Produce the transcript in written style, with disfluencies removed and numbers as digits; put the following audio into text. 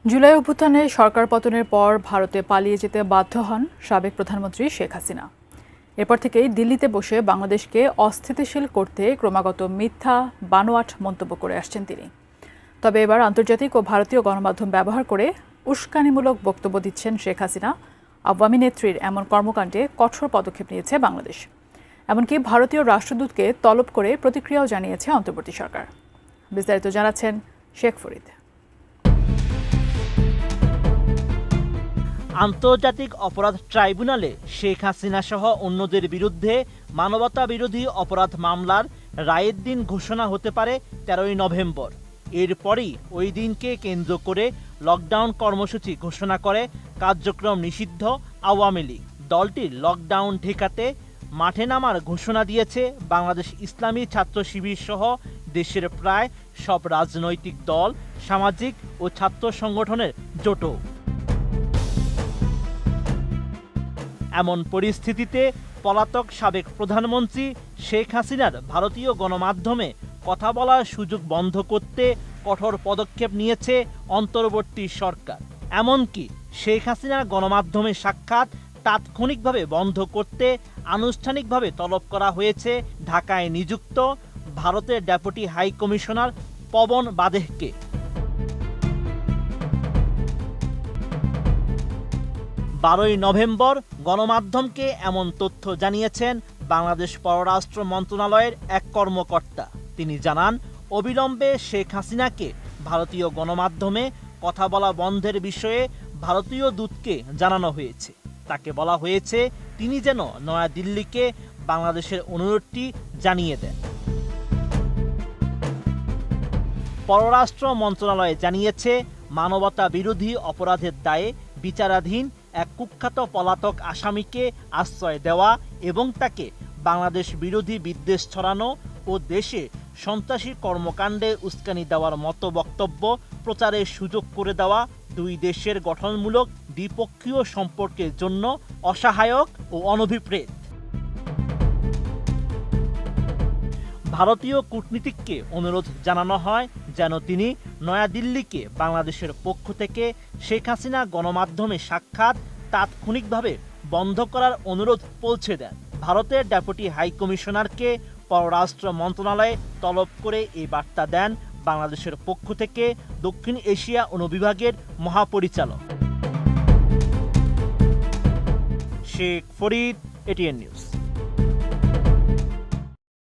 জুলাই অভ্যুত্থানে সরকার পতনের পর ভারতে পালিয়ে যেতে বাধ্য হন সাবেক প্রধানমন্ত্রী শেখ হাসিনা। এরপর থেকেই দিল্লিতে বসে বাংলাদেশকে অস্থিতিশীল করতে ক্রমাগত মিথ্যা বানোয়াট মন্তব্য করে আসছেন তিনি। তবে এবার আন্তর্জাতিক ও ভারতীয় গণমাধ্যম ব্যবহার করে উস্কানিমূলক বক্তব্য দিচ্ছেন শেখ হাসিনা। আওয়ামী নেত্রীর এমন কর্মকাণ্ডে কঠোর পদক্ষেপ নিয়েছে বাংলাদেশ। এমনকি ভারতীয় রাষ্ট্রদূতকে তলব করে প্রতিক্রিয়াও জানিয়েছে অন্তর্বর্তী সরকার। বিস্তারিত জানাচ্ছেন শেখ ফরিদ। আন্তর্জাতিক অপরাধ ট্রাইব্যুনালে শেখ হাসিনা সহ অন্যদের বিরুদ্ধে মানবতা বিরোধী অপরাধ মামলার রায়ের দিন ঘোষণা হতে পারে 13ই নভেম্বর। এরপরই ওই দিনকে কেন্দ্র করে লকডাউন কর্মসূচি ঘোষণা করে কার্যক্রম নিষিদ্ধ আওয়ামী লীগ। দলটির লকডাউন ঠেকাতে মাঠে নামার ঘোষণা দিয়েছে বাংলাদেশ ইসলামী ছাত্র শিবির সহ দেশের প্রায় সব রাজনৈতিক দল, সামাজিক ও ছাত্র সংগঠনের জোটও। এমন পরিস্থিতিতে পলাতক সাবেক প্রধানমন্ত্রী শেখ হাসিনার ভারতীয় গণমাধ্যমে কথা বলার সুযোগ বন্ধ করতে কঠোর পদক্ষেপ নিয়েছে অন্তর্বর্তী সরকার। এমনকি শেখ হাসিনার গণমাধ্যমে সাক্ষাৎ তাৎক্ষণিকভাবে বন্ধ করতে আনুষ্ঠানিকভাবে তলব করা হয়েছে ঢাকায় নিযুক্ত ভারতের ডেপুটি হাই কমিশনার পবন বাদেহকে। বারোই নভেম্বর গণমাধ্যমকে এমন তথ্য জানিয়েছেন বাংলাদেশ পররাষ্ট্র মন্ত্রণালয়ের এক কর্মকর্তা। তিনি জানান, অবিলম্বে শেখ হাসিনাকে ভারতীয় গণমাধ্যমে কথা বলা বন্ধের বিষয়ে ভারতীয় দূতকে জানানো হয়েছে। তাকে বলা হয়েছে তিনি যেন নয়াদিল্লিকে বাংলাদেশের অনুরোধটি জানিয়ে দেন। পররাষ্ট্র মন্ত্রণালয় জানিয়েছে, মানবতা বিরোধী অপরাধের দায়ে বিচারাধীন এক কুখ্যাত পলাতক আসামিকে আশ্রয় দেওয়া এবং তাকে বাংলাদেশ বিরোধী বিদ্বেষ ছড়ানো ও দেশে সন্ত্রাসী কর্মকাণ্ডে উস্কানি দেওয়ার মতো বক্তব্য প্রচারের সুযোগ করে দেওয়া দুই দেশের গঠনমূলক দ্বিপক্ষীয় সম্পর্কের জন্য অসহায়ক ও অনভিপ্রেত। ভারতীয় কূটনীতিককে অনুরোধ জানানো হয় যেন তিনি নয়াদিল্লিকে বাংলাদেশের পক্ষ থেকে শেখ হাসিনা গণমাধ্যমে সাক্ষাৎ তাৎক্ষণিকভাবে বন্ধ করার অনুরোধ পৌঁছে দেন। ভারতের ডেপুটি হাই কমিশনারকে পররাষ্ট্র মন্ত্রণালয়ে তলব করে এই বার্তা দেন বাংলাদেশের পক্ষ থেকে দক্ষিণ এশিয়া অনুবিভাগের মহাপরিচালক। Sheikh Farid, ATN news.